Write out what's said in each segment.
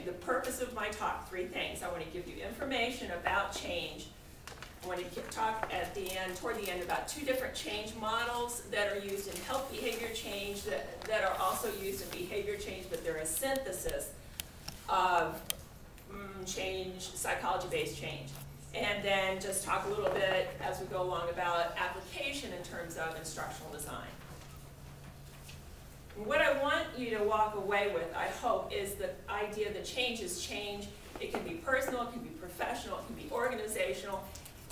Okay, the purpose of my talk, 3 things. I want to give you information about change. I want to talk at the end, toward the end, about 2 different change models that are used in health behavior change that are also used in behavior change, but they're a synthesis of change, psychology-based change. And then just talk a little bit as we go along about application in terms of instructional design. What I want you to walk away with, I hope, is the idea that change is change. It can be personal, it can be professional, it can be organizational.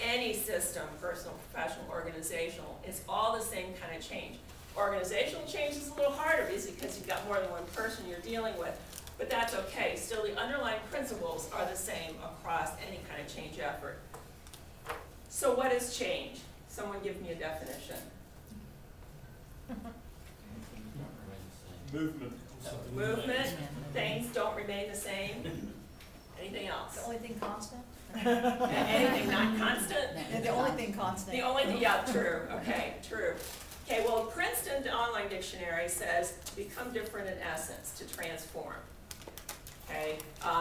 Any system, personal, professional, organizational, it's all the same kind of change. Organizational change is a little harder, obviously, because you've got more than one person you're dealing with, but that's okay. Still, the underlying principles are the same across any kind of change effort. So what is change? Someone give me a definition. Movement. Movement. Things don't remain the same. Anything else? The only thing constant? Anything not constant? The only thing constant. The only thing, yeah, true. Okay, true. Okay, well, Princeton Online Dictionary says become different in essence, to transform. Okay,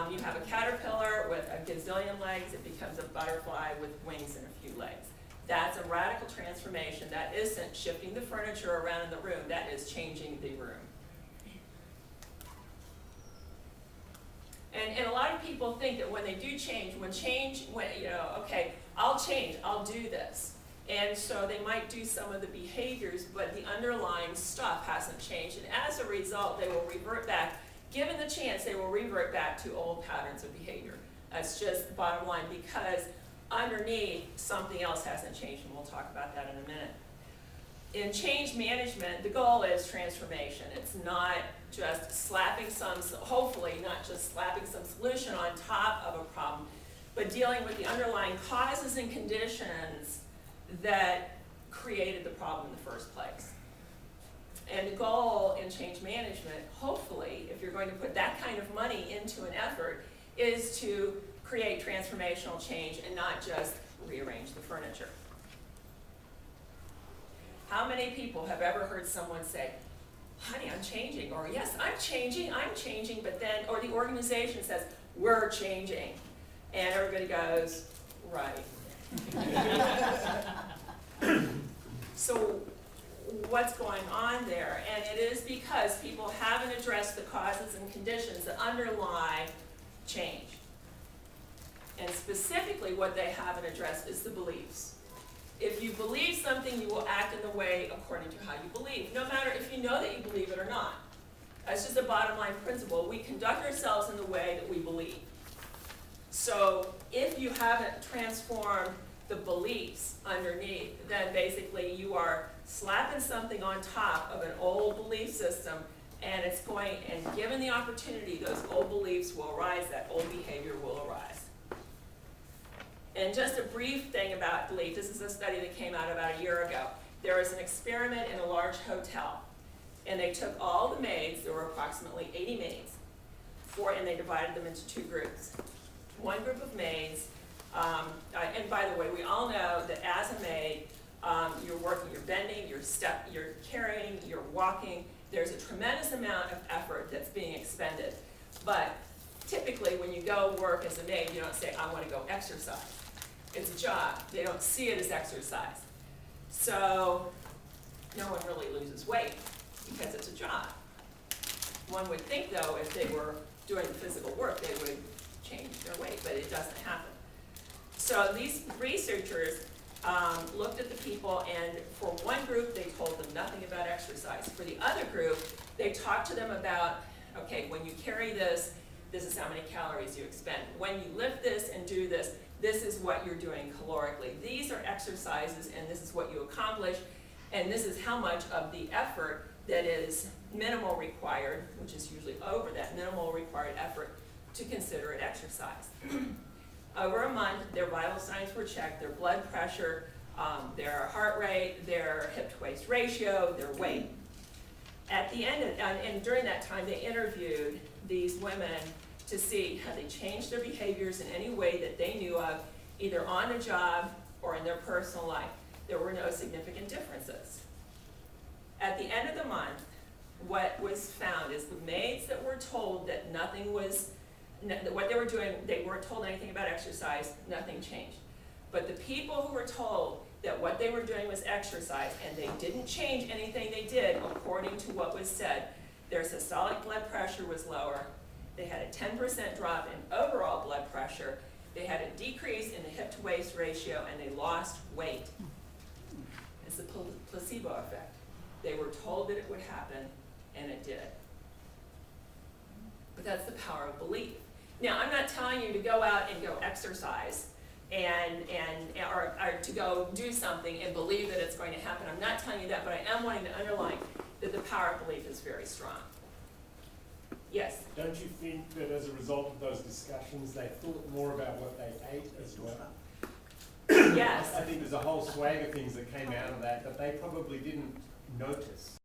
you have a caterpillar with a gazillion legs, it becomes a butterfly with wings and a few legs. That's a radical transformation. That isn't shifting the furniture around in the room, that is changing the room. And a lot of people think that when they do change, okay, I'll change, I'll do this. And so they might do some of the behaviors, but the underlying stuff hasn't changed. And as a result, they will revert back. Given the chance, they will revert back to old patterns of behavior. That's just the bottom line, because underneath, something else hasn't changed, and we'll talk about that in a minute. In change management, the goal is transformation. It's not just slapping hopefully not just slapping some solution on top of a problem, but dealing with the underlying causes and conditions that created the problem in the first place. And the goal in change management, hopefully, if you're going to put that kind of money into an effort, is to create transformational change and not just rearrange the furniture. How many people have ever heard someone say, honey, I'm changing, or yes, I'm changing, but then, or the organization says, we're changing, and everybody goes, right. So what's going on there? And it is because people haven't addressed the causes and conditions that underlie change. And specifically what they haven't addressed is the beliefs. If you believe something, you will act in the way according to how you believe, no matter if you know that you believe it or not. That's just a bottom line principle. We conduct ourselves in the way that we believe. So if you haven't transformed the beliefs underneath, then basically you are slapping something on top of an old belief system, and given the opportunity, those old beliefs will arise, that old behavior will arise. And just a brief thing about belief, this is a study that came out about a year ago. There was an experiment in a large hotel, and they took all the maids, there were approximately 80 maids, and they divided them into 2 groups. One group of maids, and by the way, we all know that as a maid, you're working, you're bending, you're carrying, you're walking. There's a tremendous amount of effort that's being expended. But typically when you go work as a maid, you don't say, I want to go exercise. It's a job. They don't see it as exercise. So no one really loses weight because it's a job. One would think, though, if they were doing physical work, they would change their weight, but it doesn't happen. So these researchers looked at the people, and for one group, they told them nothing about exercise. For the other group, they talked to them about, okay, when you carry this, this is how many calories you expend. When you lift this and do this, this is what you're doing calorically. These are exercises, and this is what you accomplish, and this is how much of the effort that is minimal required, which is usually over that minimal required effort, to consider it exercise. Over a month, their vital signs were checked, their blood pressure, their heart rate, their hip-to-waist ratio, their weight. At the end, and during that time, they interviewed these women to see how they changed their behaviors in any way that they knew of, either on the job or in their personal life. There were no significant differences. At the end of the month, what was found is the maids that were told that nothing was what they were doing, they weren't told anything about exercise, nothing changed. But the people who were told that what they were doing was exercise and they didn't change anything they did according to what was said, their systolic blood pressure was lower, they had a 10% drop in overall blood pressure, they had a decrease in the hip to waist ratio, and they lost weight. It's the placebo effect. They were told that it would happen, and it did. But that's the power of belief. Now, I'm not telling you to go out and go exercise or to go do something and believe that it's going to happen. I'm not telling you that, but I am wanting to underline that the power of belief is very strong. Yes? Don't you think that as a result of those discussions, they thought more about what they ate as well? Yes. I think there's a whole swag of things that came out of that they probably didn't notice.